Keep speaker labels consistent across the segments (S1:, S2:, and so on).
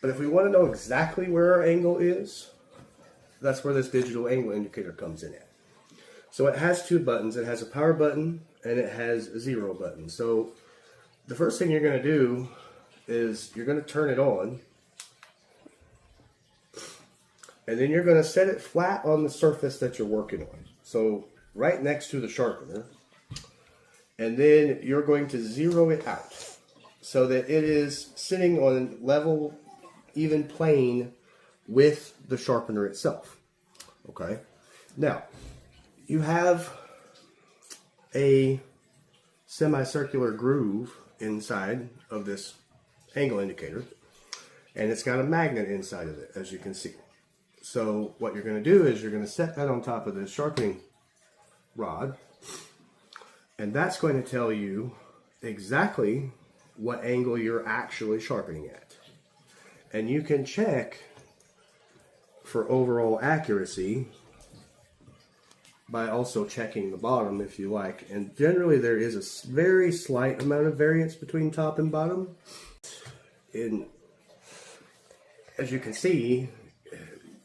S1: But if we want to know exactly where our angle is, that's where this digital angle indicator comes in at. So it has two buttons. It has a power button and it has a 0 button. So the first thing you're going to do is you're going to turn it on. And then you're going to set it flat on the surface that you're working on. So right next to the sharpener. And then you're going to zero it out so that it is sitting on level, even plane with the sharpener itself. Okay. Now, you have a semicircular groove inside of this angle indicator, and it's got a magnet inside of it, as you can see. So what you're going to do is you're going to set that on top of this sharpening rod, and that's going to tell you exactly what angle you're actually sharpening at. And you can check for overall accuracy by also checking the bottom if you like. And generally there is a very slight amount of variance between top and bottom. As you can see,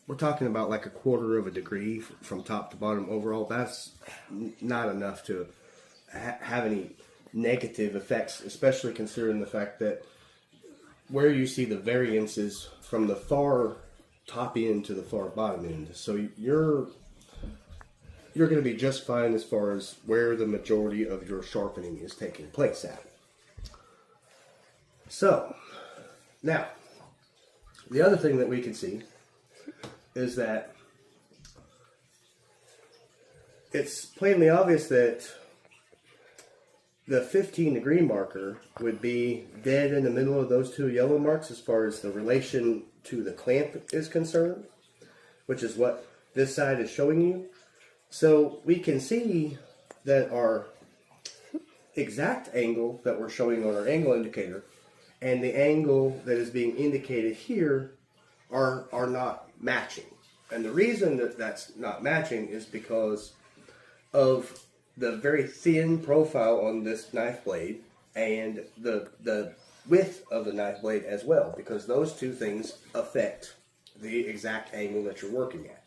S1: we're talking about like 1/4 of a degree from top to bottom overall. That's not enough to have any negative effects, especially considering the fact that where you see the variances from the far top end to the far bottom end. So you're going to be just fine as far as where the majority of your sharpening is taking place at. So now the other thing that we can see is that it's plainly obvious that the 15-degree marker would be dead in the middle of those two yellow marks as far as the relation to the clamp is concerned, which is what this side is showing you. So we can see that our exact angle that we're showing on our angle indicator and the angle that is being indicated here are not matching. And the reason that that's not matching is because of the very thin profile on this knife blade and the width of the knife blade as well, because those two things affect the exact angle that you're working at.